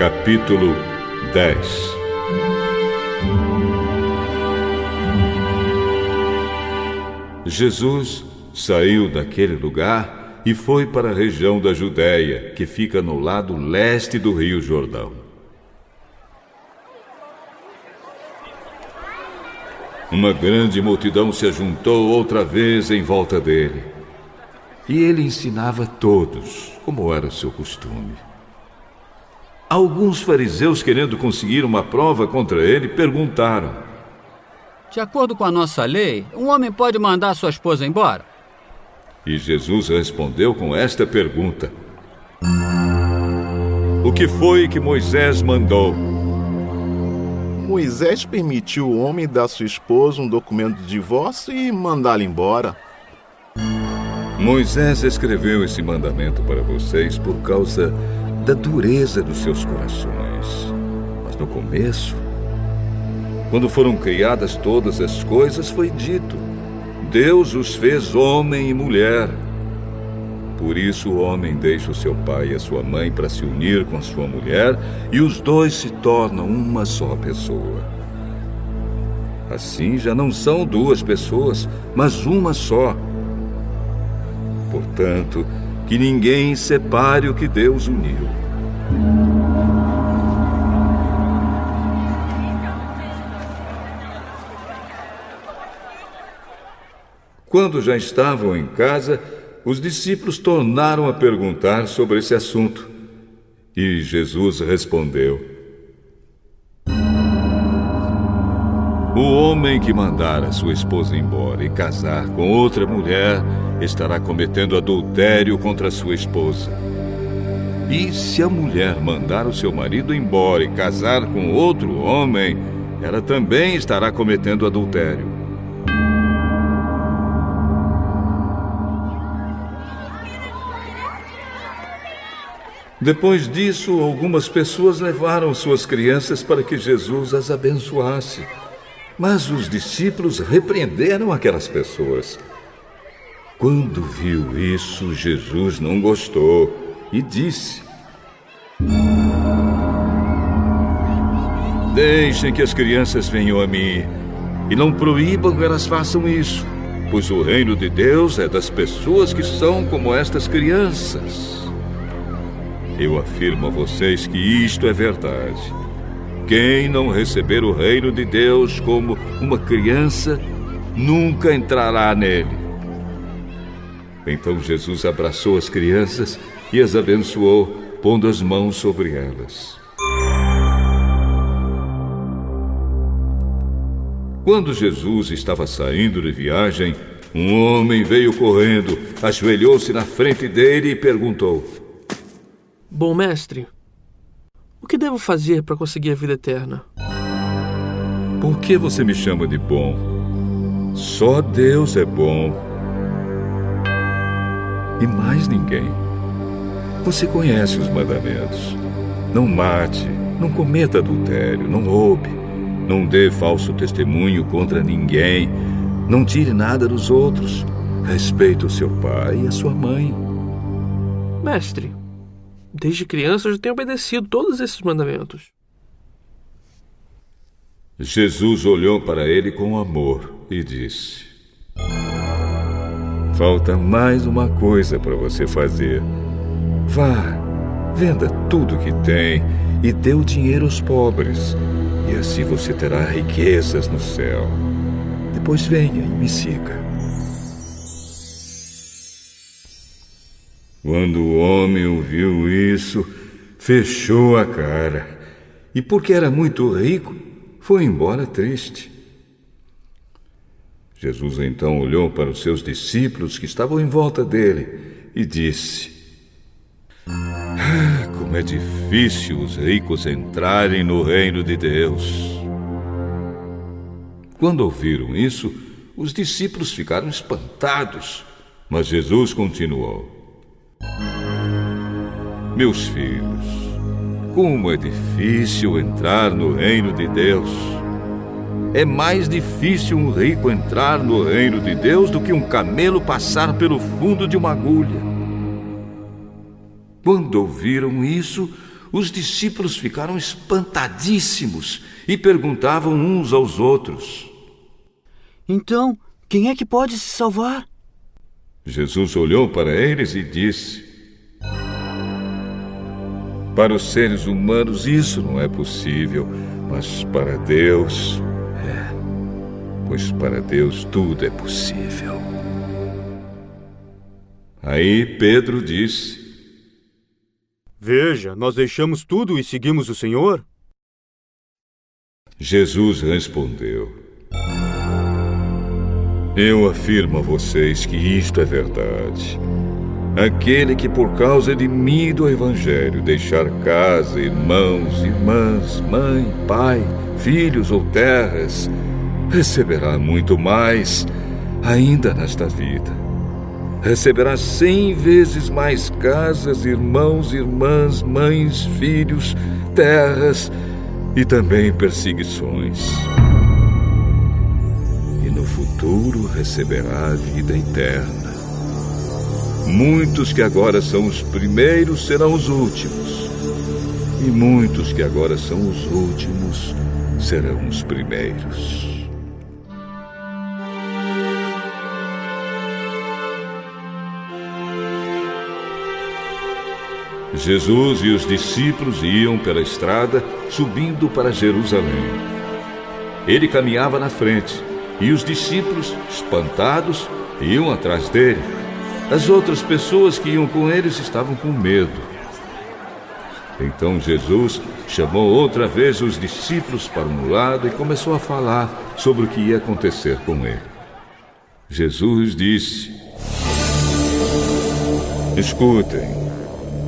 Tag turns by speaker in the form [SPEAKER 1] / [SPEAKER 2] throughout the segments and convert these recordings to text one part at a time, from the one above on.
[SPEAKER 1] Capítulo 10. Jesus saiu daquele lugar e foi para a região da Judéia, que fica no lado leste do Rio Jordão. Uma grande multidão se ajuntou outra vez em volta dele. E ele ensinava a todos, como era o seu costume. Alguns fariseus, querendo conseguir uma prova contra ele, perguntaram:
[SPEAKER 2] de acordo com a nossa lei, um homem pode mandar sua esposa embora?
[SPEAKER 1] E Jesus respondeu com esta pergunta: o que foi que Moisés mandou?
[SPEAKER 3] Moisés permitiu o homem dar à sua esposa um documento de divórcio e mandá-la embora.
[SPEAKER 1] Moisés escreveu esse mandamento para vocês por causa da dureza dos seus corações. Mas no começo, quando foram criadas todas as coisas, foi dito: Deus os fez homem e mulher. Por isso o homem deixa o seu pai e a sua mãe para se unir com a sua mulher, e os dois se tornam uma só pessoa. Assim já não são duas pessoas, mas uma só. Portanto, que ninguém separe o que Deus uniu. Quando já estavam em casa, os discípulos tornaram a perguntar sobre esse assunto. E Jesus respondeu: o homem que mandar a sua esposa embora e casar com outra mulher estará cometendo adultério contra a sua esposa. E se a mulher mandar o seu marido embora e casar com outro homem, ela também estará cometendo adultério. Depois disso, algumas pessoas levaram suas crianças para que Jesus as abençoasse. Mas os discípulos repreenderam aquelas pessoas. Quando viu isso, Jesus não gostou e disse: deixem que as crianças venham a mim e não proíbam que elas façam isso, pois o reino de Deus é das pessoas que são como estas crianças. Eu afirmo a vocês que isto é verdade. Quem não receber o reino de Deus como uma criança, nunca entrará nele. Então Jesus abraçou as crianças e as abençoou, pondo as mãos sobre elas. Quando Jesus estava saindo de viagem, um homem veio correndo, ajoelhou-se na frente dele e perguntou:
[SPEAKER 4] bom mestre, o que devo fazer para conseguir a vida eterna?
[SPEAKER 1] Por que você me chama de bom? Só Deus é bom. E mais ninguém. Você conhece os mandamentos: não mate, não cometa adultério, não roube, não dê falso testemunho contra ninguém, não tire nada dos outros, respeite o seu pai e a sua mãe.
[SPEAKER 4] Mestre, desde criança eu já tenho obedecido todos esses mandamentos.
[SPEAKER 1] Jesus olhou para ele com amor e disse: falta mais uma coisa para você fazer. Vá, venda tudo que tem e dê o dinheiro aos pobres, e assim você terá riquezas no céu. Depois venha e me siga. Quando o homem ouviu isso, fechou a cara, e porque era muito rico, foi embora triste. Jesus então olhou para os seus discípulos que estavam em volta dele e disse: como é difícil os ricos entrarem no reino de Deus. Quando ouviram isso, os discípulos ficaram espantados, mas Jesus continuou: meus filhos, como é difícil entrar no reino de Deus. É mais difícil um rico entrar no reino de Deus do que um camelo passar pelo fundo de uma agulha. Quando ouviram isso, os discípulos ficaram espantadíssimos e perguntavam uns aos outros:
[SPEAKER 5] Então, quem é que pode se salvar?
[SPEAKER 1] Jesus olhou para eles e disse: Para os seres humanos isso não é possível, mas para Deus pois para Deus tudo é possível. Aí Pedro disse:
[SPEAKER 6] Veja, nós deixamos tudo e seguimos o Senhor?
[SPEAKER 1] Jesus respondeu: Eu afirmo a vocês que isto é verdade. Aquele que por causa de mim e do Evangelho deixar casa, irmãos, irmãs, mãe, pai, filhos ou terras, receberá muito mais ainda nesta vida. Receberá 100 vezes mais casas, irmãos, irmãs, mães, filhos, terras e também perseguições. E no futuro receberá a vida eterna. Muitos que agora são os primeiros serão os últimos, e muitos que agora são os últimos serão os primeiros. Jesus e os discípulos iam pela estrada, subindo para Jerusalém. Ele caminhava na frente, e os discípulos, espantados, iam atrás dele. As outras pessoas que iam com eles estavam com medo. Então Jesus chamou outra vez os discípulos para um lado e começou a falar sobre o que ia acontecer com ele. Jesus disse: Escutem.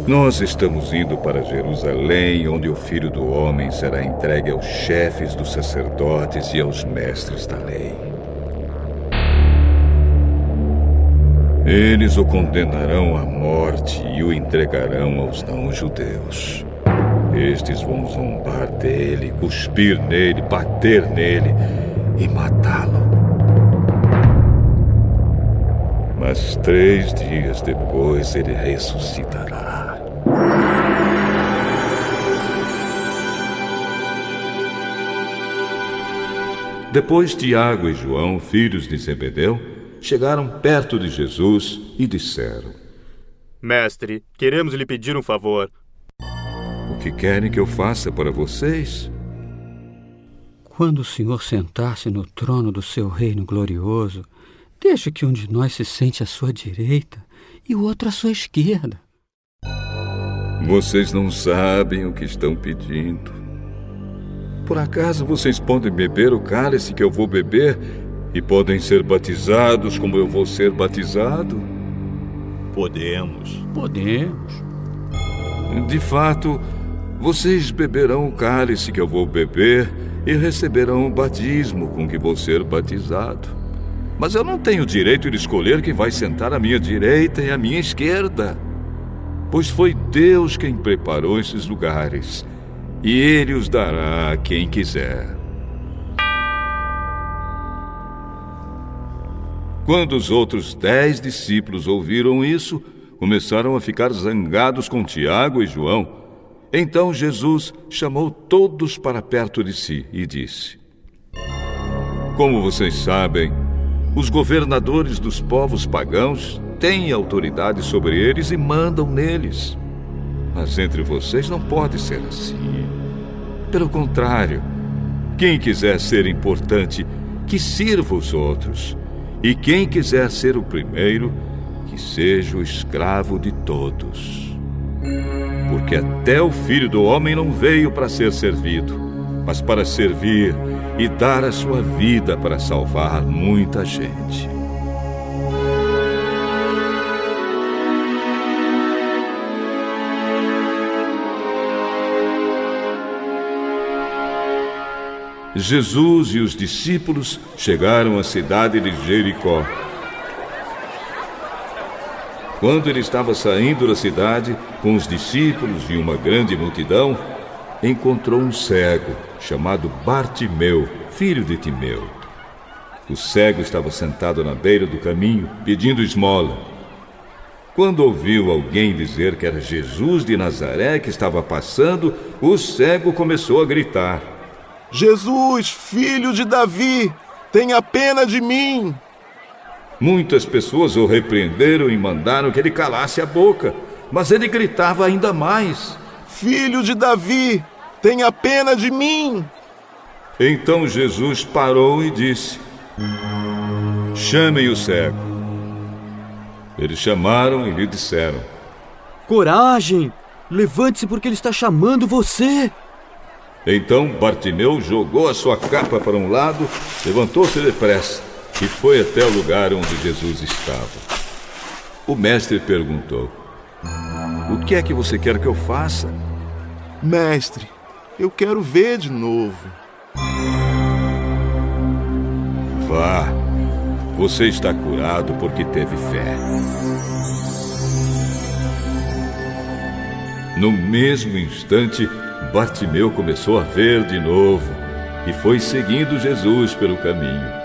[SPEAKER 1] Nós estamos indo para Jerusalém, onde o Filho do Homem será entregue aos chefes dos sacerdotes e aos mestres da lei. Eles o condenarão à morte e o entregarão aos não-judeus. Estes vão zombar dele, cuspir nele, bater nele e matá-lo. Mas 3 dias depois ele ressuscitará. Depois Tiago e João, filhos de Zebedeu, chegaram perto de Jesus e disseram:
[SPEAKER 6] Mestre, queremos lhe pedir um favor.
[SPEAKER 1] O que querem que eu faça para vocês?
[SPEAKER 2] Quando o Senhor sentar-se no trono do seu reino glorioso, deixe que um de nós se sente à sua direita e o outro à sua esquerda.
[SPEAKER 1] Vocês não sabem o que estão pedindo. Por acaso vocês podem beber o cálice que eu vou beber e podem ser batizados como eu vou ser batizado?
[SPEAKER 3] Podemos.
[SPEAKER 1] De fato, vocês beberão o cálice que eu vou beber e receberão o batismo com que vou ser batizado. Mas eu não tenho direito de escolher quem vai sentar à minha direita e à minha esquerda, pois foi Deus quem preparou esses lugares, e Ele os dará a quem quiser. Quando os outros 10 discípulos ouviram isso, começaram a ficar zangados com Tiago e João. Então Jesus chamou todos para perto de si e disse: Como vocês sabem, os governadores dos povos pagãos têm autoridade sobre eles e mandam neles. Mas entre vocês não pode ser assim. Pelo contrário, quem quiser ser importante, que sirva os outros. E quem quiser ser o primeiro, que seja o escravo de todos. Porque até o Filho do Homem não veio para ser servido, mas para servir e dar a sua vida para salvar muita gente. Jesus e os discípulos chegaram à cidade de Jericó. Quando ele estava saindo da cidade, com os discípulos e uma grande multidão, encontrou um cego, chamado Bartimeu, filho de Timeu. O cego estava sentado na beira do caminho, pedindo esmola. Quando ouviu alguém dizer que era Jesus de Nazaré que estava passando, o cego começou a gritar:
[SPEAKER 3] Jesus, filho de Davi, tenha pena de mim!
[SPEAKER 1] Muitas pessoas o repreenderam e mandaram que ele calasse a boca, mas ele gritava ainda mais:
[SPEAKER 3] Filho de Davi, tenha pena de mim!
[SPEAKER 1] Então Jesus parou e disse: Chamem o cego. Eles chamaram e lhe disseram:
[SPEAKER 5] Coragem! Levante-se porque ele está chamando você!
[SPEAKER 1] Então Bartimeu jogou a sua capa para um lado, levantou-se depressa e foi até o lugar onde Jesus estava. O mestre perguntou: O que é que você quer que eu faça?
[SPEAKER 3] Mestre, eu quero ver de novo.
[SPEAKER 1] Vá, você está curado porque teve fé. No mesmo instante, Bartimeu começou a ver de novo e foi seguindo Jesus pelo caminho.